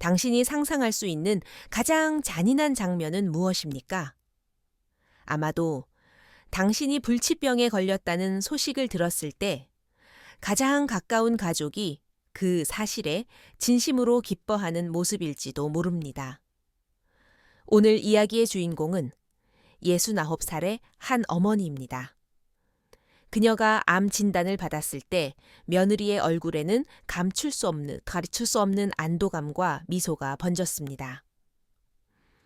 당신이 상상할 수 있는 가장 잔인한 장면은 무엇입니까? 아마도 당신이 불치병에 걸렸다는 소식을 들었을 때 가장 가까운 가족이 그 사실에 진심으로 기뻐하는 모습일지도 모릅니다. 오늘 이야기의 주인공은 69살의 한 어머니입니다. 그녀가 암 진단을 받았을 때 며느리의 얼굴에는 가르칠 수 없는 안도감과 미소가 번졌습니다.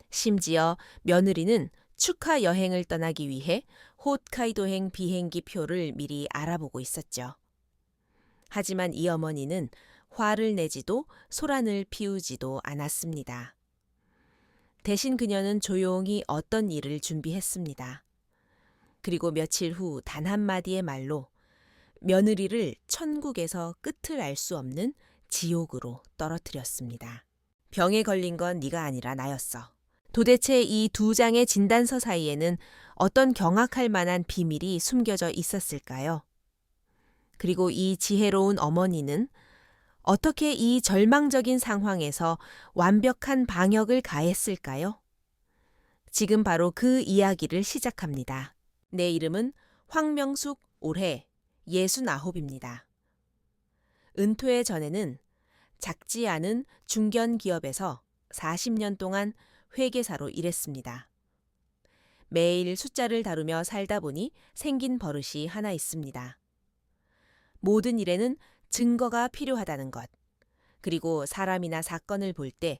심지어 며느리는 축하 여행을 떠나기 위해 홋카이도행 비행기 표를 미리 알아보고 있었죠. 하지만 이 어머니는 화를 내지도 소란을 피우지도 않았습니다. 대신 그녀는 조용히 어떤 일을 준비했습니다. 그리고 며칠 후 단 한마디의 말로 며느리를 천국에서 끝을 알 수 없는 지옥으로 떨어뜨렸습니다. 병에 걸린 건 네가 아니라 나였어. 도대체 이 두 장의 진단서 사이에는 어떤 경악할 만한 비밀이 숨겨져 있었을까요? 그리고 이 지혜로운 어머니는 어떻게 이 절망적인 상황에서 완벽한 방역을 가했을까요? 지금 바로 그 이야기를 시작합니다. 내 이름은 황명숙, 올해 69입니다. 은퇴 전에는 작지 않은 중견 기업에서 40년 동안 회계사로 일했습니다. 매일 숫자를 다루며 살다 보니 생긴 버릇이 하나 있습니다. 모든 일에는 증거가 필요하다는 것, 그리고 사람이나 사건을 볼 때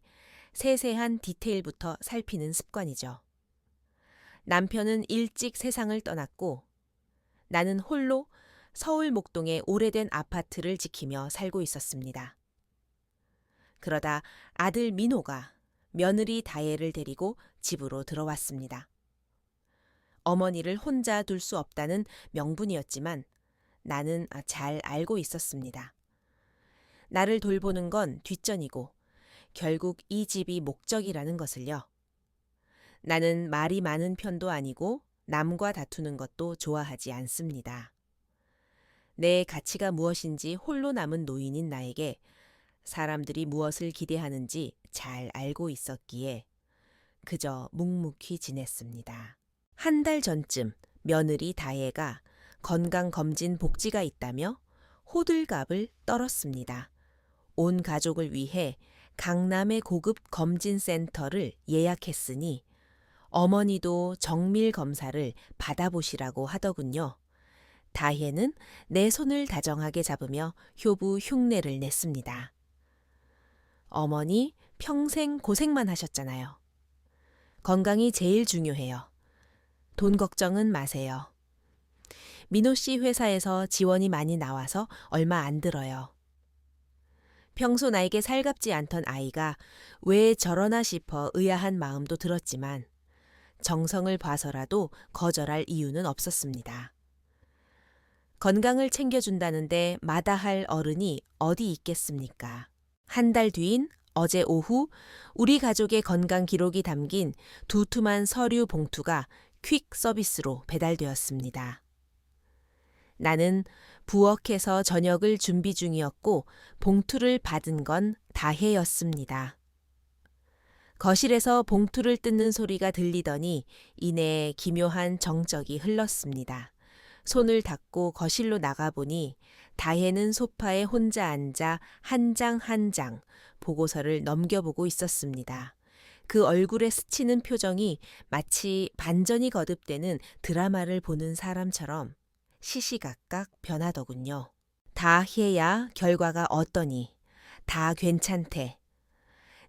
세세한 디테일부터 살피는 습관이죠. 남편은 일찍 세상을 떠났고 나는 홀로 서울 목동의 오래된 아파트를 지키며 살고 있었습니다. 그러다 아들 민호가 며느리 다혜를 데리고 집으로 들어왔습니다. 어머니를 혼자 둘 수 없다는 명분이었지만 나는 잘 알고 있었습니다. 나를 돌보는 건 뒷전이고 결국 이 집이 목적이라는 것을요. 나는 말이 많은 편도 아니고 남과 다투는 것도 좋아하지 않습니다. 내 가치가 무엇인지 홀로 남은 노인인 나에게 사람들이 무엇을 기대하는지 잘 알고 있었기에 그저 묵묵히 지냈습니다. 한 달 전쯤 며느리 다혜가 건강검진 복지가 있다며 호들갑을 떨었습니다. 온 가족을 위해 강남의 고급 검진센터를 예약했으니 어머니도 정밀 검사를 받아보시라고 하더군요. 다혜는 내 손을 다정하게 잡으며 효부 흉내를 냈습니다. 어머니 평생 고생만 하셨잖아요. 건강이 제일 중요해요. 돈 걱정은 마세요. 민호 씨 회사에서 지원이 많이 나와서 얼마 안 들어요. 평소 나에게 살갑지 않던 아이가 왜 저러나 싶어 의아한 마음도 들었지만 정성을 봐서라도 거절할 이유는 없었습니다. 건강을 챙겨준다는데 마다할 어른이 어디 있겠습니까? 한 달 뒤인 어제 오후 우리 가족의 건강 기록이 담긴 두툼한 서류 봉투가 퀵 서비스로 배달되었습니다. 나는 부엌에서 저녁을 준비 중이었고 봉투를 받은 건 다혜였습니다. 거실에서 봉투를 뜯는 소리가 들리더니 이내 기묘한 정적이 흘렀습니다. 손을 닦고 거실로 나가보니 다혜는 소파에 혼자 앉아 한 장 한 장 보고서를 넘겨보고 있었습니다. 그 얼굴에 스치는 표정이 마치 반전이 거듭되는 드라마를 보는 사람처럼 시시각각 변하더군요. 다 해야 결과가 어떠니? 다 괜찮대.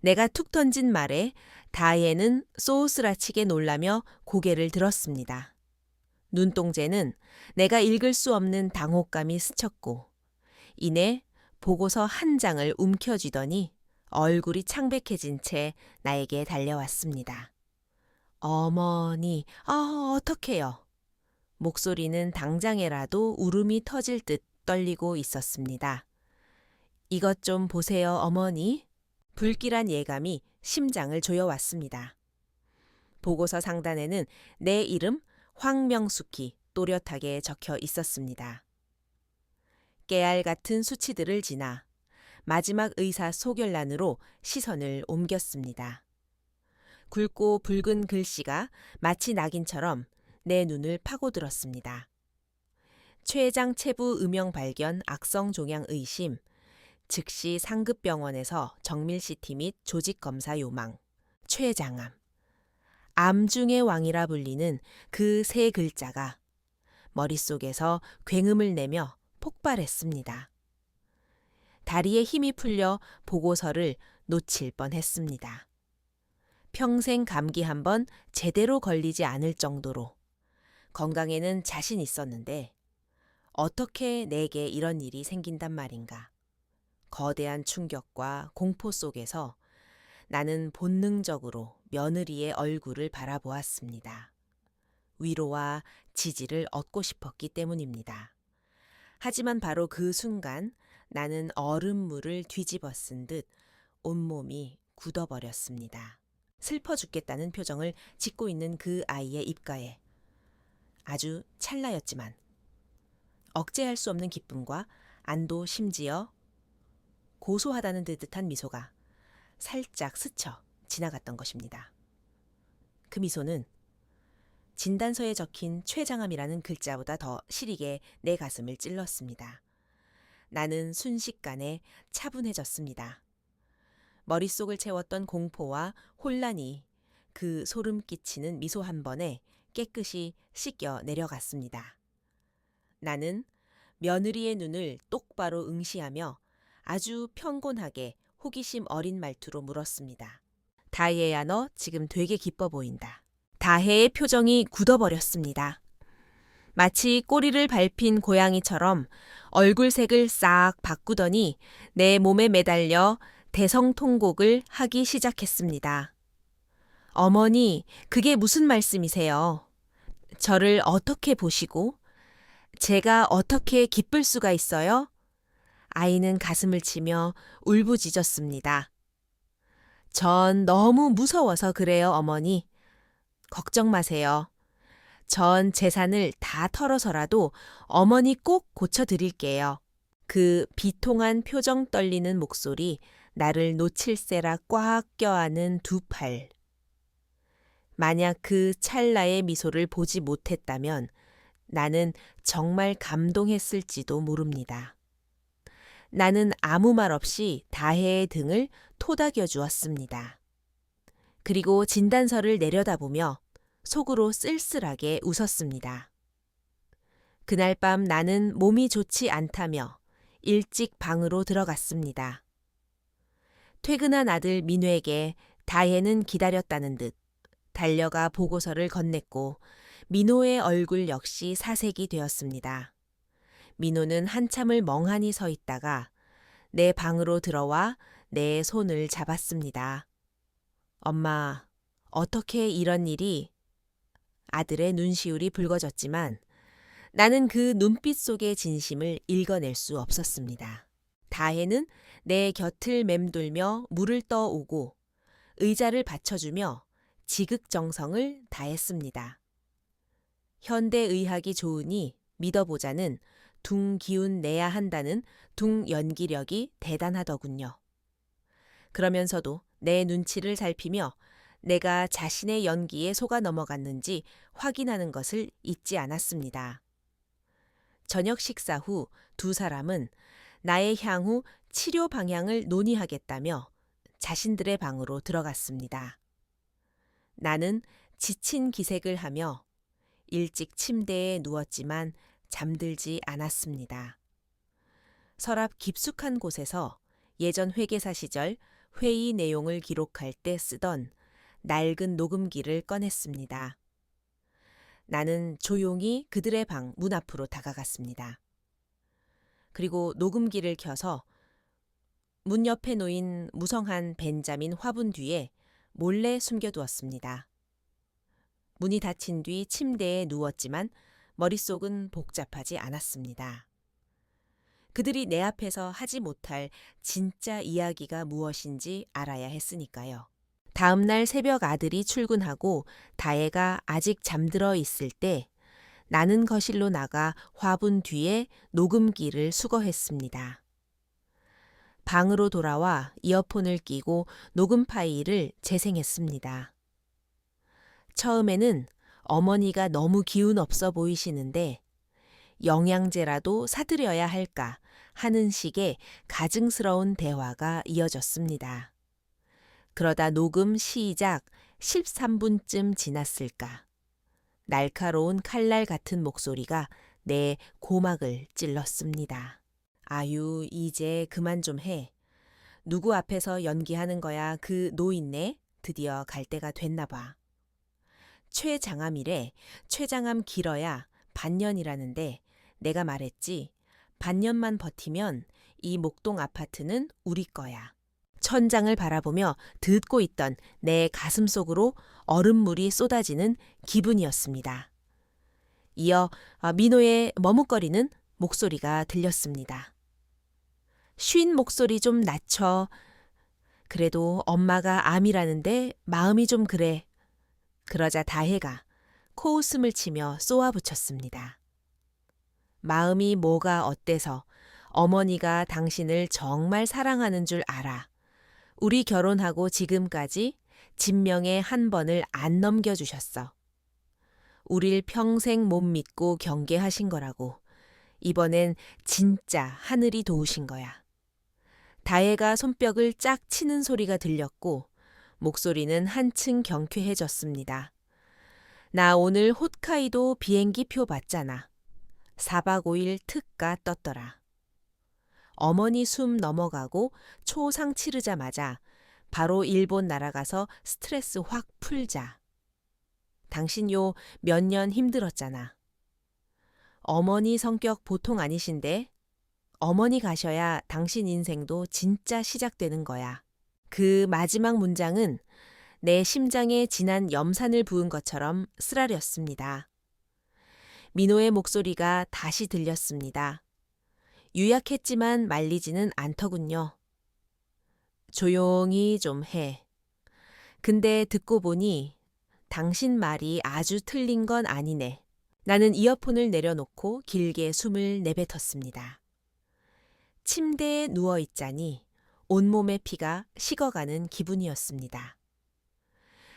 내가 툭 던진 말에 다혜는 소스라치게 놀라며 고개를 들었습니다. 눈동자는 내가 읽을 수 없는 당혹감이 스쳤고 이내 보고서 한 장을 움켜쥐더니 얼굴이 창백해진 채 나에게 달려왔습니다. 어머니, 어떡해요. 목소리는 당장에라도 울음이 터질 듯 떨리고 있었습니다. 이것 좀 보세요, 어머니. 불길한 예감이 심장을 조여왔습니다. 보고서 상단에는 내 이름 황명숙이 또렷하게 적혀 있었습니다. 깨알 같은 수치들을 지나 마지막 의사소견란으로 시선을 옮겼습니다. 굵고 붉은 글씨가 마치 낙인처럼 내 눈을 파고들었습니다. 최 회장 체부 음영 발견 악성 종양 의심, 즉시 상급병원에서 정밀CT 및 조직검사 요망, 최장암. 암 중의 왕이라 불리는 그 세 글자가 머릿속에서 굉음을 내며 폭발했습니다. 다리에 힘이 풀려 보고서를 놓칠 뻔했습니다. 평생 감기 한 번 제대로 걸리지 않을 정도로 건강에는 자신 있었는데 어떻게 내게 이런 일이 생긴단 말인가. 거대한 충격과 공포 속에서 나는 본능적으로 며느리의 얼굴을 바라보았습니다. 위로와 지지를 얻고 싶었기 때문입니다. 하지만 바로 그 순간 나는 얼음물을 뒤집어 쓴 듯 온몸이 굳어버렸습니다. 슬퍼 죽겠다는 표정을 짓고 있는 그 아이의 입가에 아주 찰나였지만 억제할 수 없는 기쁨과 안도, 심지어 고소하다는 듯한 미소가 살짝 스쳐 지나갔던 것입니다. 그 미소는 진단서에 적힌 최장암이라는 글자보다 더 시리게 내 가슴을 찔렀습니다. 나는 순식간에 차분해졌습니다. 머릿속을 채웠던 공포와 혼란이 그 소름 끼치는 미소 한 번에 깨끗이 씻겨 내려갔습니다. 나는 며느리의 눈을 똑바로 응시하며 아주 평온하게 호기심 어린 말투로 물었습니다. 다혜야, 너 지금 되게 기뻐 보인다. 다혜의 표정이 굳어버렸습니다. 마치 꼬리를 밟힌 고양이처럼 얼굴색을 싹 바꾸더니 내 몸에 매달려 대성통곡을 하기 시작했습니다. 어머니, 그게 무슨 말씀이세요? 저를 어떻게 보시고 제가 어떻게 기쁠 수가 있어요? 아이는 가슴을 치며 울부짖었습니다. 전 너무 무서워서 그래요, 어머니. 걱정 마세요. 전 재산을 다 털어서라도 어머니 꼭 고쳐드릴게요. 그 비통한 표정 떨리는 목소리, 나를 놓칠세라 꽉 껴안은 두 팔. 만약 그 찰나의 미소를 보지 못했다면 나는 정말 감동했을지도 모릅니다. 나는 아무 말 없이 다혜의 등을 토닥여 주었습니다. 그리고 진단서를 내려다보며 속으로 쓸쓸하게 웃었습니다. 그날 밤 나는 몸이 좋지 않다며 일찍 방으로 들어갔습니다. 퇴근한 아들 민우에게 다혜는 기다렸다는 듯 달려가 보고서를 건넸고 민호의 얼굴 역시 사색이 되었습니다. 민호는 한참을 멍하니 서 있다가 내 방으로 들어와 내 손을 잡았습니다. 엄마, 어떻게 이런 일이? 아들의 눈시울이 붉어졌지만 나는 그 눈빛 속의 진심을 읽어낼 수 없었습니다. 다혜는 내 곁을 맴돌며 물을 떠오고 의자를 받쳐주며 지극정성을 다했습니다. 현대의학이 좋으니 믿어보자는 둥 기운 내야 한다는 둥 연기력이 대단하더군요. 그러면서도 내 눈치를 살피며 내가 자신의 연기에 속아 넘어갔는지 확인하는 것을 잊지 않았습니다. 저녁 식사 후 두 사람은 나의 향후 치료 방향을 논의하겠다며 자신들의 방으로 들어갔습니다. 나는 지친 기색을 하며 일찍 침대에 누웠지만 잠들지 않았습니다. 서랍 깊숙한 곳에서 예전 회계사 시절 회의 내용을 기록할 때 쓰던 낡은 녹음기를 꺼냈습니다. 나는 조용히 그들의 방 문 앞으로 다가갔습니다. 그리고 녹음기를 켜서 문 옆에 놓인 무성한 벤자민 화분 뒤에 몰래 숨겨두었습니다. 문이 닫힌 뒤 침대에 누웠지만 머릿속은 복잡하지 않았습니다. 그들이 내 앞에서 하지 못할 진짜 이야기가 무엇인지 알아야 했으니까요. 다음 날 새벽 아들이 출근하고 다혜가 아직 잠들어 있을 때 나는 거실로 나가 화분 뒤에 녹음기를 수거했습니다. 방으로 돌아와 이어폰을 끼고 녹음 파일을 재생했습니다. 처음에는 어머니가 너무 기운 없어 보이시는데 영양제라도 사드려야 할까 하는 식의 가증스러운 대화가 이어졌습니다. 그러다 녹음 시작 13분쯤 지났을까. 날카로운 칼날 같은 목소리가 내 고막을 찔렀습니다. 아유, 이제 그만 좀 해. 누구 앞에서 연기하는 거야, 그 노인네? 드디어 갈 때가 됐나 봐. 최장암이래. 최장암 길어야 반년이라는데 내가 말했지. 반년만 버티면 이 목동 아파트는 우리 거야. 천장을 바라보며 듣고 있던 내 가슴 속으로 얼음물이 쏟아지는 기분이었습니다. 이어 민호의 머뭇거리는 목소리가 들렸습니다. 쉰 목소리 좀 낮춰. 그래도 엄마가 암이라는데 마음이 좀 그래. 그러자 다혜가 코웃음을 치며 쏘아붙였습니다. 마음이 뭐가 어때서 어머니가 당신을 정말 사랑하는 줄 알아. 우리 결혼하고 지금까지 진명에 한 번을 안 넘겨주셨어. 우릴 평생 못 믿고 경계하신 거라고. 이번엔 진짜 하늘이 도우신 거야. 다혜가 손뼉을 짝 치는 소리가 들렸고 목소리는 한층 경쾌해졌습니다. 나 오늘 홋카이도 비행기 표 봤잖아. 4박 5일 특가 떴더라. 어머니 숨 넘어가고 초상 치르자마자 바로 일본 날아가서 스트레스 확 풀자. 당신 요 몇 년 힘들었잖아. 어머니 성격 보통 아니신데 어머니 가셔야 당신 인생도 진짜 시작되는 거야. 그 마지막 문장은 내 심장에 진한 염산을 부은 것처럼 쓰라렸습니다. 민호의 목소리가 다시 들렸습니다. 유약했지만 말리지는 않더군요. 조용히 좀 해. 근데 듣고 보니 당신 말이 아주 틀린 건 아니네. 나는 이어폰을 내려놓고 길게 숨을 내뱉었습니다. 침대에 누워있자니 온몸의 피가 식어가는 기분이었습니다.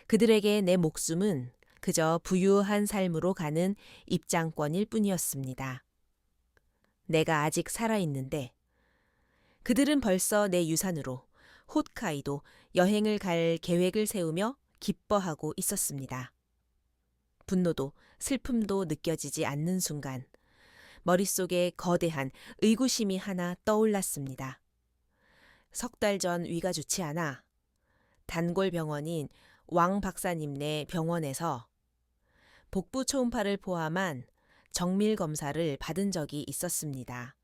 그들에게 내 목숨은 그저 부유한 삶으로 가는 입장권일 뿐이었습니다. 내가 아직 살아있는데 그들은 벌써 내 유산으로 홋카이도 여행을 갈 계획을 세우며 기뻐하고 있었습니다. 분노도 슬픔도 느껴지지 않는 순간 머릿속에 거대한 의구심이 하나 떠올랐습니다. 석 달 전 위가 좋지 않아 단골병원인 왕 박사님네 병원에서 복부 초음파를 포함한 정밀 검사를 받은 적이 있었습니다.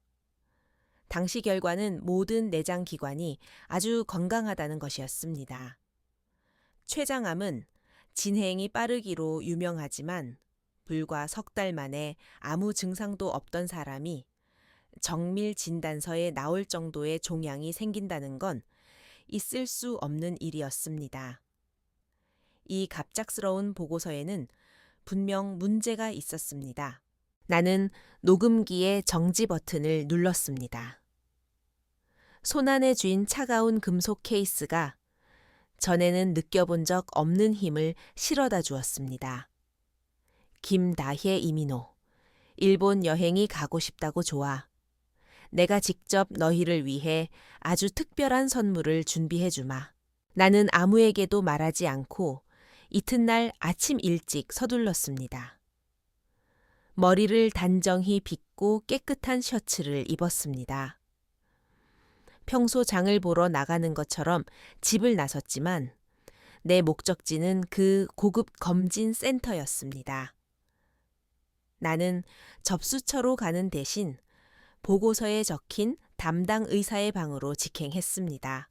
당시 결과는 모든 내장 기관이 아주 건강하다는 것이었습니다. 췌장암은 진행이 빠르기로 유명하지만 불과 석 달 만에 아무 증상도 없던 사람이 정밀 진단서에 나올 정도의 종양이 생긴다는 건 있을 수 없는 일이었습니다. 이 갑작스러운 보고서에는 분명 문제가 있었습니다. 나는 녹음기의 정지 버튼을 눌렀습니다. 손안에 쥔 차가운 금속 케이스가 전에는 느껴본 적 없는 힘을 실어다 주었습니다. 김다혜 이민호, 일본 여행이 가고 싶다고 좋아. 내가 직접 너희를 위해 아주 특별한 선물을 준비해 주마. 나는 아무에게도 말하지 않고 이튿날 아침 일찍 서둘렀습니다. 머리를 단정히 빗고 깨끗한 셔츠를 입었습니다. 평소 장을 보러 나가는 것처럼 집을 나섰지만 내 목적지는 그 고급 검진 센터였습니다. 나는 접수처로 가는 대신 보고서에 적힌 담당 의사의 방으로 직행했습니다.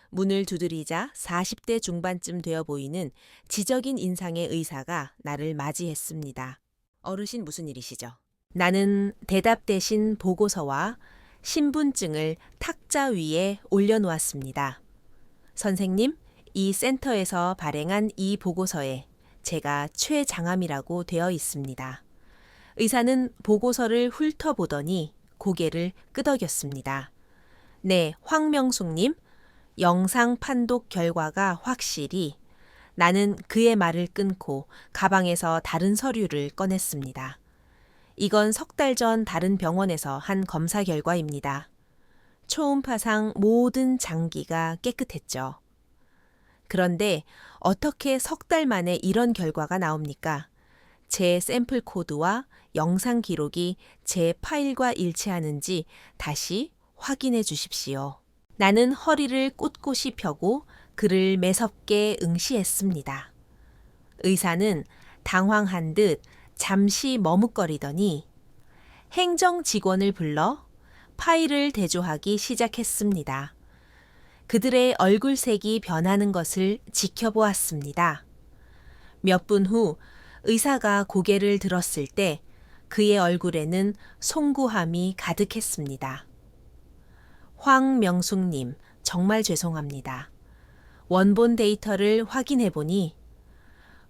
문을 두드리자 40대 중반쯤 되어 보이는 지적인 인상의 의사가 나를 맞이했습니다. 어르신 무슨 일이시죠? 나는 대답 대신 보고서와 신분증을 탁자 위에 올려놓았습니다. 선생님, 이 센터에서 발행한 이 보고서에 제가 최장암이라고 되어 있습니다. 의사는 보고서를 훑어보더니 고개를 끄덕였습니다. 네, 황명숙님, 영상 판독 결과가 확실히 나는 그의 말을 끊고 가방에서 다른 서류를 꺼냈습니다. 이건 석 달 전 다른 병원에서 한 검사 결과입니다. 초음파상 모든 장기가 깨끗했죠. 그런데 어떻게 석 달 만에 이런 결과가 나옵니까? 제 샘플 코드와 영상 기록이 제 파일과 일치하는지 다시 확인해 주십시오. 나는 허리를 꼿꼿이 펴고 그를 매섭게 응시했습니다. 의사는 당황한 듯 잠시 머뭇거리더니 행정 직원을 불러 파일을 대조하기 시작했습니다. 그들의 얼굴색이 변하는 것을 지켜보았습니다. 몇 분 후 의사가 고개를 들었을 때 그의 얼굴에는 송구함이 가득했습니다. 황명숙님, 정말 죄송합니다. 원본 데이터를 확인해 보니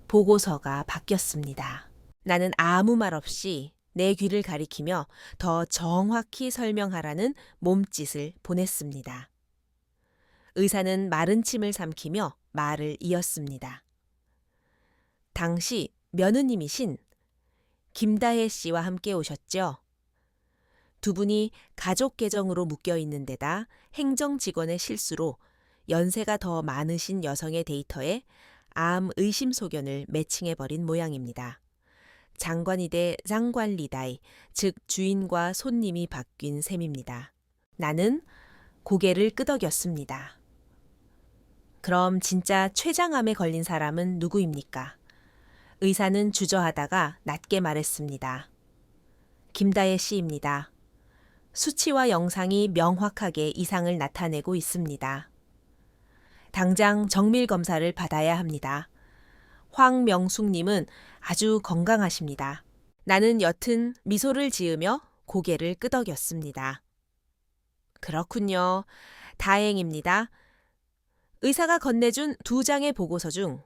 보고서가 바뀌었습니다. 나는 아무 말 없이 내 귀를 가리키며 더 정확히 설명하라는 몸짓을 보냈습니다. 의사는 마른 침을 삼키며 말을 이었습니다. 당시 며느님이신 김다혜 씨와 함께 오셨죠? 두 분이 가족 계정으로 묶여 있는 데다 행정 직원의 실수로 연세가 더 많으신 여성의 데이터에 암 의심 소견을 매칭해버린 모양입니다. 장관이 대 장관리다이, 즉 주인과 손님이 바뀐 셈입니다. 나는 고개를 끄덕였습니다. 그럼 진짜 췌장암에 걸린 사람은 누구입니까? 의사는 주저하다가 낮게 말했습니다. 김다혜 씨입니다. 수치와 영상이 명확하게 이상을 나타내고 있습니다. 당장 정밀 검사를 받아야 합니다. 황명숙님은 아주 건강하십니다. 나는 여튼 미소를 지으며 고개를 끄덕였습니다. 그렇군요. 다행입니다. 의사가 건네준 2장의 보고서 중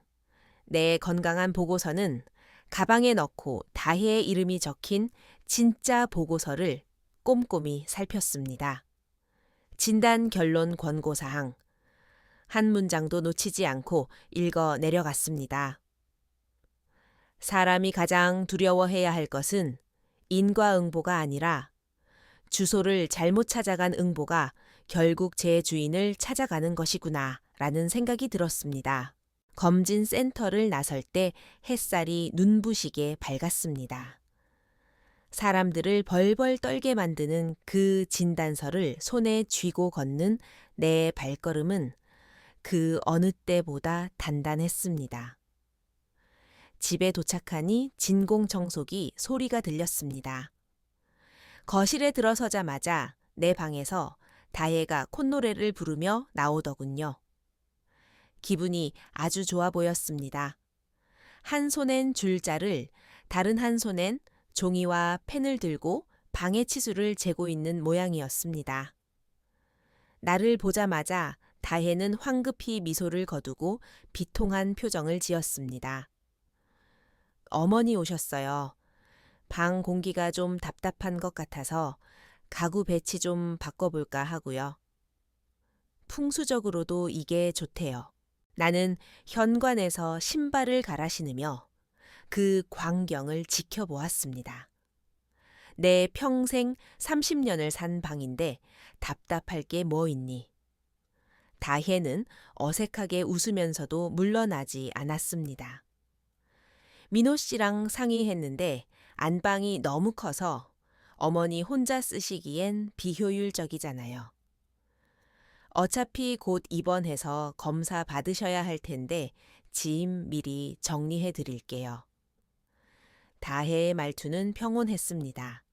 내 건강한 보고서는 가방에 넣고 다혜의 이름이 적힌 진짜 보고서를 꼼꼼히 살폈습니다. 진단 결론 권고사항. 한 문장도 놓치지 않고 읽어 내려갔습니다. 사람이 가장 두려워해야 할 것은 인과응보가 아니라 주소를 잘못 찾아간 응보가 결국 제 주인을 찾아가는 것이구나 라는 생각이 들었습니다. 검진 센터를 나설 때 햇살이 눈부시게 밝았습니다. 사람들을 벌벌 떨게 만드는 그 진단서를 손에 쥐고 걷는 내 발걸음은 그 어느 때보다 단단했습니다. 집에 도착하니 진공청소기 소리가 들렸습니다. 거실에 들어서자마자 내 방에서 다혜가 콧노래를 부르며 나오더군요. 기분이 아주 좋아 보였습니다. 한 손엔 줄자를, 다른 한 손엔 종이와 펜을 들고 방해 치수를 재고 있는 모양이었습니다. 나를 보자마자 다혜는 황급히 미소를 거두고 비통한 표정을 지었습니다. 어머니 오셨어요. 방 공기가 좀 답답한 것 같아서 가구 배치 좀 바꿔볼까 하고요. 풍수적으로도 이게 좋대요. 나는 현관에서 신발을 갈아 신으며 그 광경을 지켜보았습니다. 내 평생 30년을 산 방인데 답답할 게 뭐 있니? 다혜는 어색하게 웃으면서도 물러나지 않았습니다. 민호 씨랑 상의했는데 안방이 너무 커서 어머니 혼자 쓰시기엔 비효율적이잖아요. 어차피 곧 입원해서 검사 받으셔야 할 텐데 짐 미리 정리해 드릴게요. 다혜의 말투는 평온했습니다.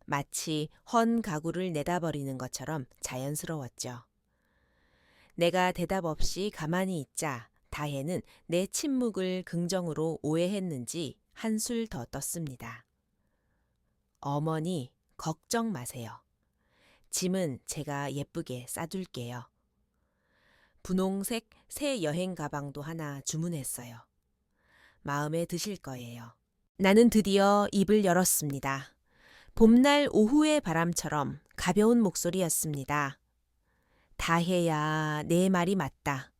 마치 헌 가구를 내다버리는 것처럼 자연스러웠죠. 내가 대답 없이 가만히 있자 다혜는 내 침묵을 긍정으로 오해했는지 한술 더 떴습니다. 어머니, 걱정 마세요. 짐은 제가 예쁘게 싸둘게요. 분홍색 새 여행 가방도 하나 주문했어요. 마음에 드실 거예요. 나는 드디어 입을 열었습니다. 봄날 오후의 바람처럼 가벼운 목소리였습니다. 다혜야, 내 말이 맞다.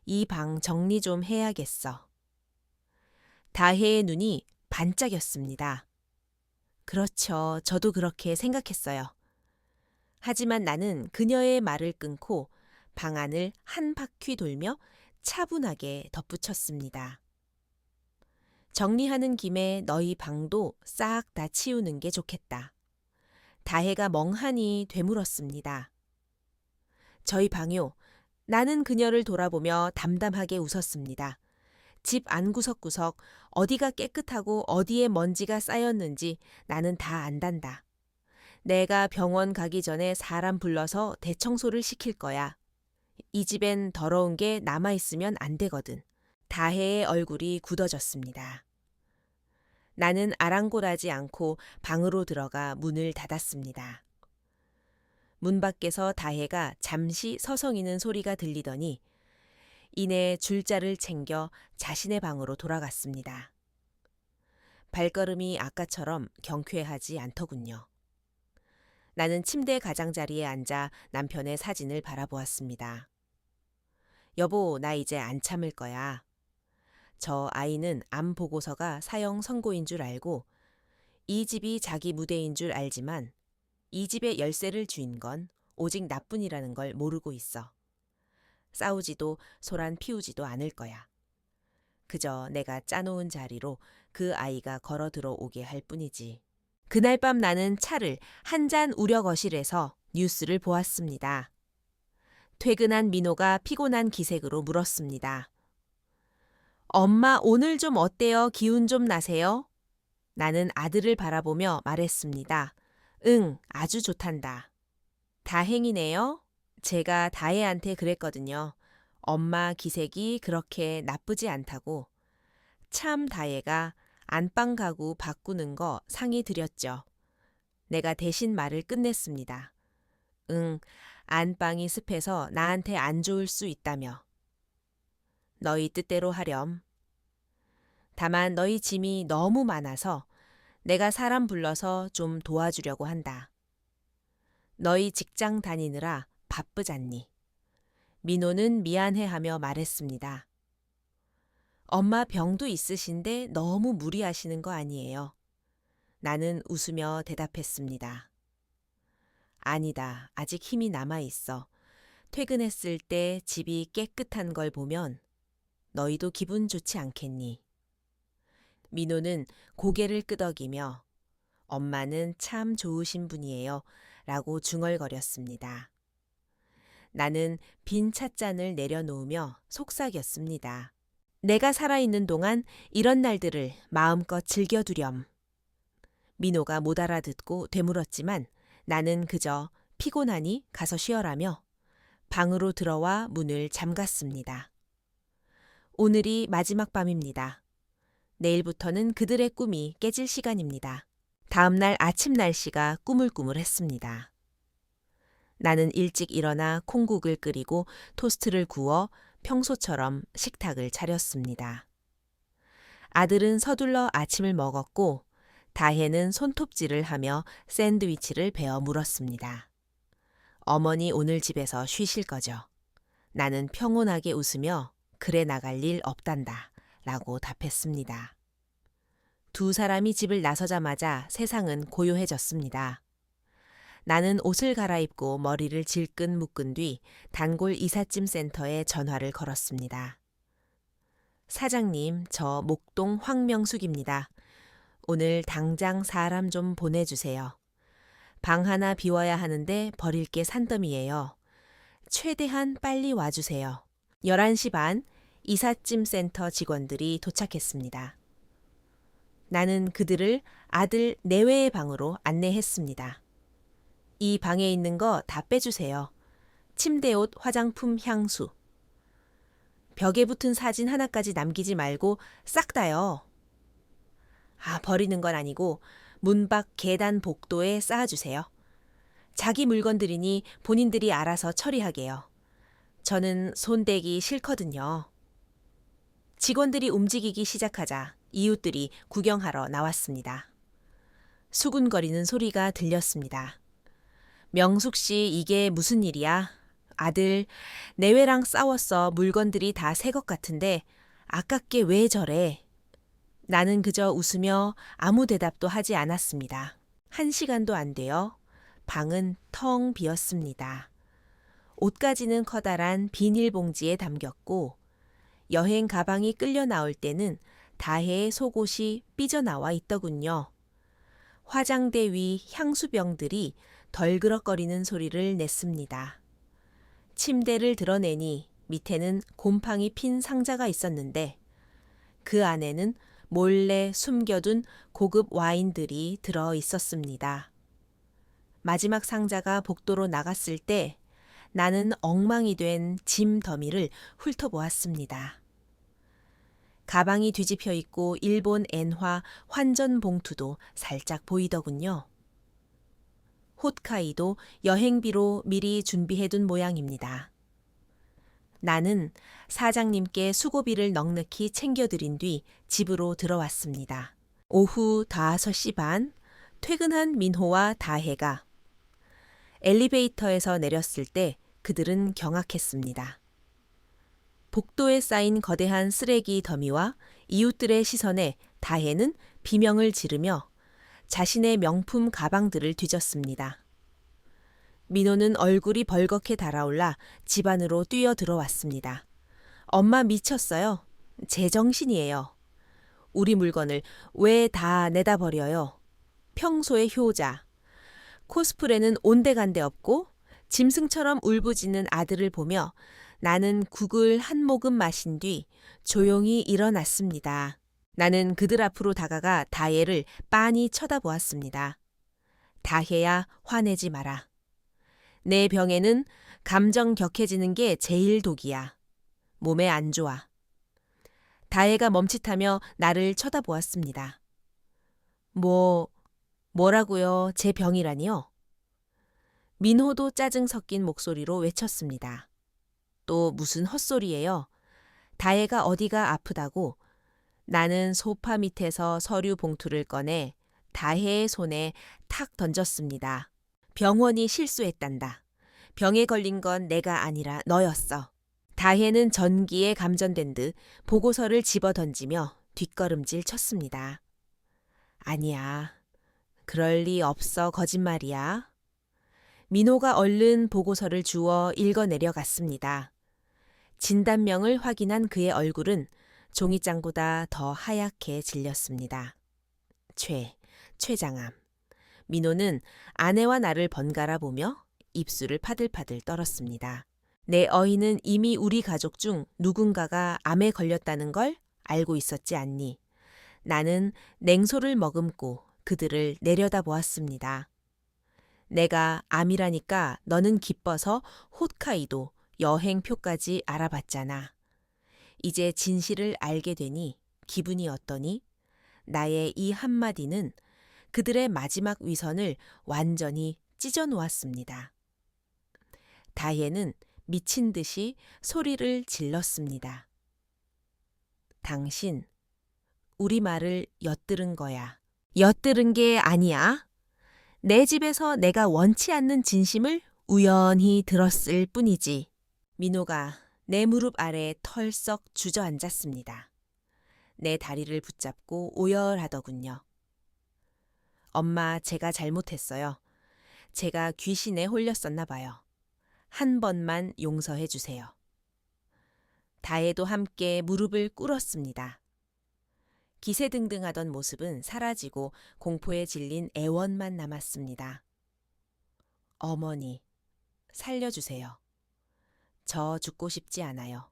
이 방 정리 좀 해야겠어. 다혜의 눈이 반짝였습니다. 그렇죠. 저도 그렇게 생각했어요. 하지만 나는 그녀의 말을 끊고 방 안을 한 바퀴 돌며 차분하게 덧붙였습니다. 정리하는 김에 너희 방도 싹 다 치우는 게 좋겠다. 다혜가 멍하니 되물었습니다. 저희 방요. 나는 그녀를 돌아보며 담담하게 웃었습니다. 집 안구석구석 어디가 깨끗하고 어디에 먼지가 쌓였는지 나는 다 안단다. 내가 병원 가기 전에 사람 불러서 대청소를 시킬 거야. 이 집엔 더러운 게 남아있으면 안 되거든. 다혜의 얼굴이 굳어졌습니다. 나는 아랑곳하지 않고 방으로 들어가 문을 닫았습니다. 문 밖에서 다혜가 잠시 서성이는 소리가 들리더니 이내 줄자를 챙겨 자신의 방으로 돌아갔습니다. 발걸음이 아까처럼 경쾌하지 않더군요. 나는 침대 가장자리에 앉아 남편의 사진을 바라보았습니다. 여보, 나 이제 안 참을 거야. 저 아이는 암 보고서가 사형 선고인 줄 알고 이 집이 자기 무대인 줄 알지만 이 집의 열쇠를 쥐인 건 오직 나뿐이라는 걸 모르고 있어. 싸우지도 소란 피우지도 않을 거야. 그저 내가 짜놓은 자리로 그 아이가 걸어 들어오게 할 뿐이지. 그날 밤 나는 차를 한 잔 우려 거실에서 뉴스를 보았습니다. 퇴근한 민호가 피곤한 기색으로 물었습니다. 엄마 오늘 좀 어때요? 기운 좀 나세요? 나는 아들을 바라보며 말했습니다. 응, 아주 좋단다. 다행이네요. 제가 다혜한테 그랬거든요. 엄마 기색이 그렇게 나쁘지 않다고. 참 다혜가 안방 가구 바꾸는 거 상의 드렸죠. 내가 대신 말을 끝냈습니다. 응, 안방이 습해서 나한테 안 좋을 수 있다며. 너희 뜻대로 하렴. 다만 너희 짐이 너무 많아서 내가 사람 불러서 좀 도와주려고 한다. 너희 직장 다니느라 바쁘잖니. 민호는 미안해하며 말했습니다. 엄마 병도 있으신데 너무 무리하시는 거 아니에요. 나는 웃으며 대답했습니다. 아니다. 아직 힘이 남아있어. 퇴근했을 때 집이 깨끗한 걸 보면 너희도 기분 좋지 않겠니? 민호는 고개를 끄덕이며 엄마는 참 좋으신 분이에요. 라고 중얼거렸습니다. 나는 빈 찻잔을 내려놓으며 속삭였습니다. 내가 살아있는 동안 이런 날들을 마음껏 즐겨두렴. 민호가 못 알아듣고 되물었지만 나는 그저 피곤하니 가서 쉬어라며 방으로 들어와 문을 잠갔습니다. 오늘이 마지막 밤입니다. 내일부터는 그들의 꿈이 깨질 시간입니다. 다음날 아침 날씨가 꾸물꾸물했습니다. 나는 일찍 일어나 콩국을 끓이고 토스트를 구워 평소처럼 식탁을 차렸습니다. 아들은 서둘러 아침을 먹었고 다혜는 손톱질을 하며 샌드위치를 베어 물었습니다. 어머니 오늘 집에서 쉬실 거죠? 나는 평온하게 웃으며 그래 나갈 일 없단다 라고 답했습니다. 두 사람이 집을 나서자마자 세상은 고요해졌습니다. 나는 옷을 갈아입고 머리를 질끈 묶은 뒤 단골 이삿짐 센터에 전화를 걸었습니다. 사장님, 저 목동 황명숙입니다. 오늘 당장 사람 좀 보내주세요. 방 하나 비워야 하는데 버릴 게 산더미예요. 최대한 빨리 와주세요. 11시 반 이삿짐 센터 직원들이 도착했습니다. 나는 그들을 아들 내외의 방으로 안내했습니다. 이 방에 있는 거 다 빼주세요. 침대옷, 화장품, 향수. 벽에 붙은 사진 하나까지 남기지 말고 싹 다요. 버리는 건 아니고 문 밖 계단 복도에 쌓아주세요. 자기 물건들이니 본인들이 알아서 처리하게요. 저는 손대기 싫거든요. 직원들이 움직이기 시작하자 이웃들이 구경하러 나왔습니다. 수군거리는 소리가 들렸습니다. 명숙 씨, 이게 무슨 일이야? 아들, 내외랑 싸웠어. 물건들이 다 새 것 같은데 아깝게 왜 저래? 나는 그저 웃으며 아무 대답도 하지 않았습니다. 1시간도 안 되어 방은 텅 비었습니다. 옷가지는 커다란 비닐봉지에 담겼고 여행 가방이 끌려 나올 때는 다해의 속옷이 삐져나와 있더군요. 화장대 위 향수병들이 덜그럭거리는 소리를 냈습니다. 침대를 드러내니 밑에는 곰팡이 핀 상자가 있었는데 그 안에는 몰래 숨겨둔 고급 와인들이 들어 있었습니다. 마지막 상자가 복도로 나갔을 때 나는 엉망이 된 짐 더미를 훑어보았습니다. 가방이 뒤집혀 있고 일본 엔화 환전 봉투도 살짝 보이더군요. 홋카이도 여행비로 미리 준비해둔 모양입니다. 나는 사장님께 수고비를 넉넉히 챙겨드린 뒤 집으로 들어왔습니다. 오후 5시 반, 퇴근한 민호와 다혜가 엘리베이터에서 내렸을 때 그들은 경악했습니다. 복도에 쌓인 거대한 쓰레기 더미와 이웃들의 시선에 다혜는 비명을 지르며 자신의 명품 가방들을 뒤졌습니다. 민호는 얼굴이 벌겋게 달아올라 집 안으로 뛰어 들어왔습니다. 엄마 미쳤어요. 제정신이에요. 우리 물건을 왜 다 내다 버려요? 평소의 효자. 코스프레는 온데간데 없고 짐승처럼 울부짖는 아들을 보며 나는 국을 한 모금 마신 뒤 조용히 일어났습니다. 나는 그들 앞으로 다가가 다혜를 빤히 쳐다보았습니다. 다혜야, 화내지 마라. 내 병에는 감정 격해지는 게 제일 독이야. 몸에 안 좋아. 다혜가 멈칫하며 나를 쳐다보았습니다. 뭐라고요? 제 병이라니요? 민호도 짜증 섞인 목소리로 외쳤습니다. 또 무슨 헛소리예요? 다혜가 어디가 아프다고? 나는 소파 밑에서 서류 봉투를 꺼내 다혜의 손에 탁 던졌습니다. 병원이 실수했단다. 병에 걸린 건 내가 아니라 너였어. 다혜는 전기에 감전된 듯 보고서를 집어던지며 뒷걸음질 쳤습니다. 아니야. 그럴 리 없어. 거짓말이야. 민호가 얼른 보고서를 주워 읽어내려갔습니다. 진단명을 확인한 그의 얼굴은 종이장보다 더 하얗게 질렸습니다. 췌장암. 민호는 아내와 나를 번갈아 보며 입술을 파들파들 떨었습니다. 내 어이는 이미 우리 가족 중 누군가가 암에 걸렸다는 걸 알고 있었지 않니? 나는 냉소를 머금고 그들을 내려다보았습니다. 내가 암이라니까 너는 기뻐서 홋카이도 여행표까지 알아봤잖아. 이제 진실을 알게 되니 기분이 어떠니? 나의 이 한마디는 그들의 마지막 위선을 완전히 찢어놓았습니다. 다혜는 미친 듯이 소리를 질렀습니다. 당신, 우리 말을 엿들은 거야. 엿들은 게 아니야. 내 집에서 내가 원치 않는 진심을 우연히 들었을 뿐이지. 민호가 내 무릎 아래 털썩 주저앉았습니다. 내 다리를 붙잡고 오열하더군요. 엄마, 제가 잘못했어요. 제가 귀신에 홀렸었나 봐요. 한 번만 용서해 주세요. 다혜도 함께 무릎을 꿇었습니다. 기세등등하던 모습은 사라지고 공포에 질린 애원만 남았습니다. 어머니, 살려주세요. 저 죽고 싶지 않아요.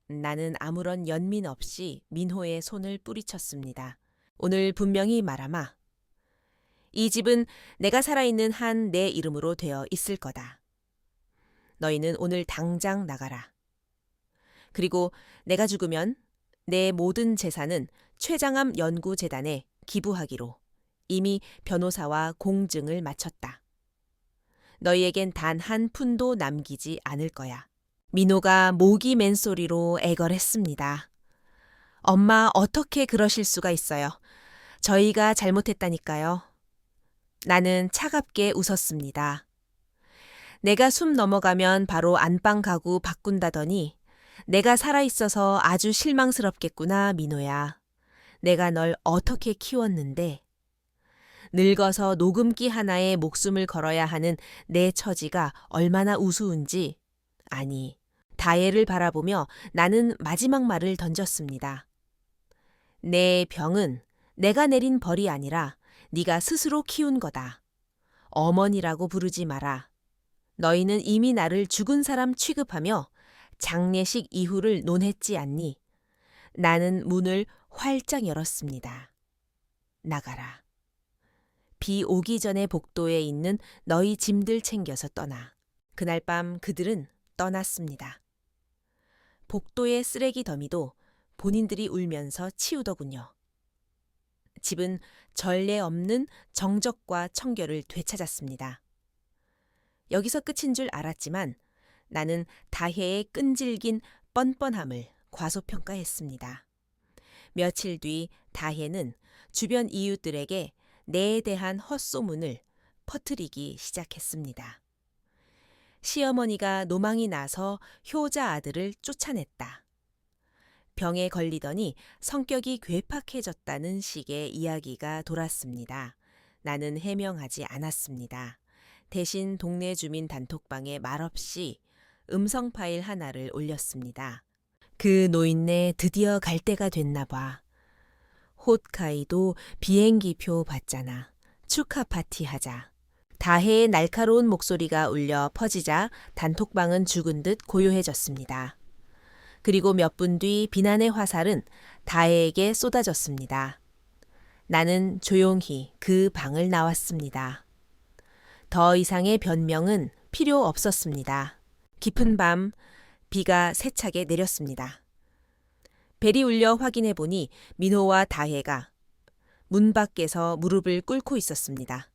나는 아무런 연민 없이 민호의 손을 뿌리쳤습니다. 오늘 분명히 말하마. 이 집은 내가 살아있는 한 내 이름으로 되어 있을 거다. 너희는 오늘 당장 나가라. 그리고 내가 죽으면 내 모든 재산은 췌장암 연구재단에 기부하기로 이미 변호사와 공증을 마쳤다. 너희에겐 단 한 푼도 남기지 않을 거야. 민호가 목이 맨 소리로 애걸했습니다. 엄마, 어떻게 그러실 수가 있어요. 저희가 잘못했다니까요. 나는 차갑게 웃었습니다. 내가 숨 넘어가면 바로 안방 가구 바꾼다더니 내가 살아있어서 아주 실망스럽겠구나, 민호야. 내가 널 어떻게 키웠는데. 늙어서 녹음기 하나에 목숨을 걸어야 하는 내 처지가 얼마나 우스운지. 아니, 다혜를 바라보며 나는 마지막 말을 던졌습니다. 내 병은 내가 내린 벌이 아니라 네가 스스로 키운 거다. 어머니라고 부르지 마라. 너희는 이미 나를 죽은 사람 취급하며 장례식 이후를 논했지 않니? 나는 문을 활짝 열었습니다. 나가라. 비 오기 전에 복도에 있는 너희 짐들 챙겨서 떠나. 그날 밤 그들은 떠났습니다. 복도의 쓰레기 더미도 본인들이 울면서 치우더군요. 집은 전례 없는 정적과 청결을 되찾았습니다. 여기서 끝인 줄 알았지만 나는 다혜의 끈질긴 뻔뻔함을 과소평가했습니다. 며칠 뒤 다혜는 주변 이웃들에게 내에 대한 헛소문을 퍼뜨리기 시작했습니다. 시어머니가 노망이 나서 효자 아들을 쫓아냈다. 병에 걸리더니 성격이 괴팍해졌다는 식의 이야기가 돌았습니다. 나는 해명하지 않았습니다. 대신 동네 주민 단톡방에 말없이 음성 파일 하나를 올렸습니다. 그 노인네 드디어 갈 때가 됐나 봐. 홋카이도 비행기표 받잖아. 축하 파티 하자. 다혜의 날카로운 목소리가 울려 퍼지자 단톡방은 죽은 듯 고요해졌습니다. 그리고 몇 분 뒤 비난의 화살은 다혜에게 쏟아졌습니다. 나는 조용히 그 방을 나왔습니다. 더 이상의 변명은 필요 없었습니다. 깊은 밤 비가 세차게 내렸습니다. 벨이 울려 확인해 보니 민호와 다혜가 문 밖에서 무릎을 꿇고 있었습니다.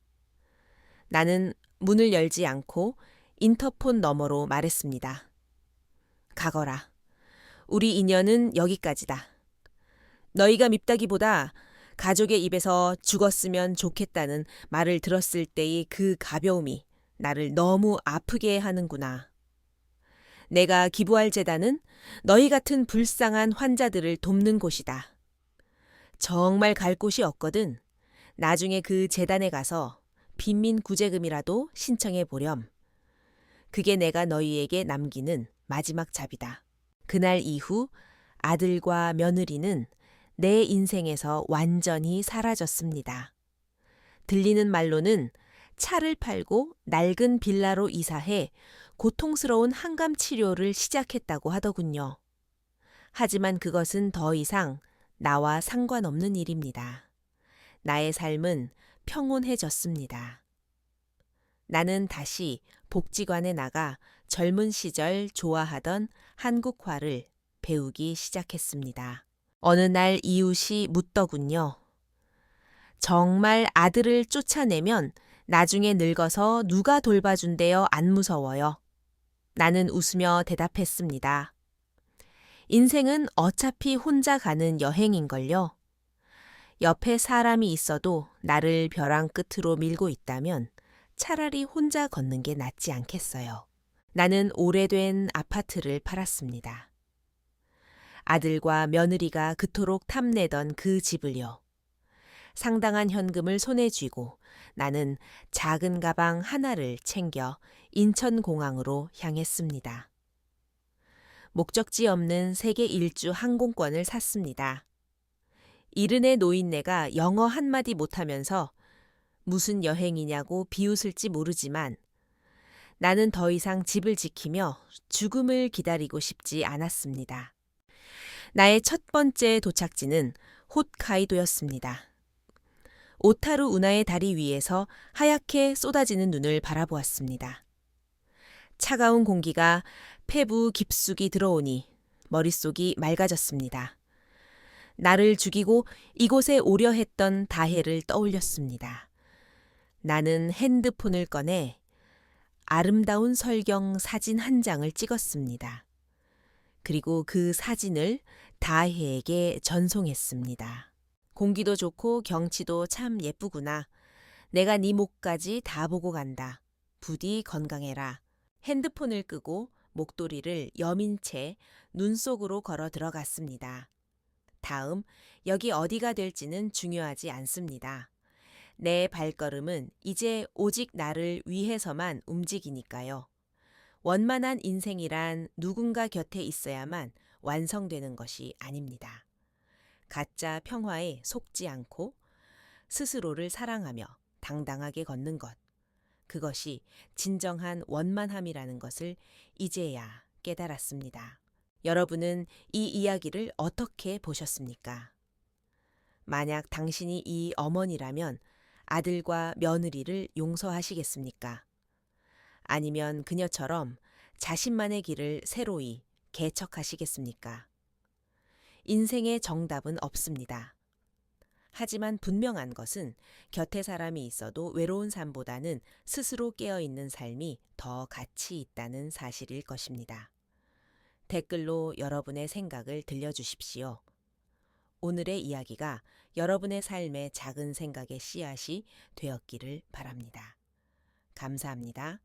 나는 문을 열지 않고 인터폰 너머로 말했습니다. 가거라. 우리 인연은 여기까지다. 너희가 밉다기보다 가족의 입에서 죽었으면 좋겠다는 말을 들었을 때의 그 가벼움이 나를 너무 아프게 하는구나. 내가 기부할 재단은 너희 같은 불쌍한 환자들을 돕는 곳이다. 정말 갈 곳이 없거든. 나중에 그 재단에 가서 빈민 구제금이라도 신청해 보렴. 그게 내가 너희에게 남기는 마지막 잡이다. 그날 이후 아들과 며느리는 내 인생에서 완전히 사라졌습니다. 들리는 말로는 차를 팔고 낡은 빌라로 이사해 고통스러운 항암 치료를 시작했다고 하더군요. 하지만 그것은 더 이상 나와 상관없는 일입니다. 나의 삶은 평온해졌습니다. 나는 다시 복지관에 나가 젊은 시절 좋아하던 한국화를 배우기 시작했습니다. 어느 날 이웃이 묻더군요. 정말 아들을 쫓아내면 나중에 늙어서 누가 돌봐준대요? 안 무서워요? 나는 웃으며 대답했습니다. 인생은 어차피 혼자 가는 여행인걸요. 옆에 사람이 있어도 나를 벼랑 끝으로 밀고 있다면 차라리 혼자 걷는 게 낫지 않겠어요. 나는 오래된 아파트를 팔았습니다. 아들과 며느리가 그토록 탐내던 그 집을요. 상당한 현금을 손에 쥐고 나는 작은 가방 하나를 챙겨 인천공항으로 향했습니다. 목적지 없는 세계 일주 항공권을 샀습니다. 이른의 노인네가 영어 한마디 못하면서 무슨 여행이냐고 비웃을지 모르지만 나는 더 이상 집을 지키며 죽음을 기다리고 싶지 않았습니다. 나의 첫 번째 도착지는 홋카이도였습니다. 오타루 운하의 다리 위에서 하얗게 쏟아지는 눈을 바라보았습니다. 차가운 공기가 폐부 깊숙이 들어오니 머릿속이 맑아졌습니다. 나를 죽이고 이곳에 오려 했던 다혜를 떠올렸습니다. 나는 핸드폰을 꺼내 아름다운 설경 사진 한 장을 찍었습니다. 그리고 그 사진을 다혜에게 전송했습니다. 공기도 좋고 경치도 참 예쁘구나. 내가 네 목까지 다 보고 간다. 부디 건강해라. 핸드폰을 끄고 목도리를 여민 채 눈 속으로 걸어 들어갔습니다. 다음, 여기 어디가 될지는 중요하지 않습니다. 내 발걸음은 이제 오직 나를 위해서만 움직이니까요. 원만한 인생이란 누군가 곁에 있어야만 완성되는 것이 아닙니다. 가짜 평화에 속지 않고 스스로를 사랑하며 당당하게 걷는 것. 그것이 진정한 원만함이라는 것을 이제야 깨달았습니다. 여러분은 이 이야기를 어떻게 보셨습니까? 만약 당신이 이 어머니라면 아들과 며느리를 용서하시겠습니까? 아니면 그녀처럼 자신만의 길을 새로이 개척하시겠습니까? 인생의 정답은 없습니다. 하지만 분명한 것은 곁에 사람이 있어도 외로운 삶보다는 스스로 깨어있는 삶이 더 가치 있다는 사실일 것입니다. 댓글로 여러분의 생각을 들려주십시오. 오늘의 이야기가 여러분의 삶의 작은 생각의 씨앗이 되었기를 바랍니다. 감사합니다.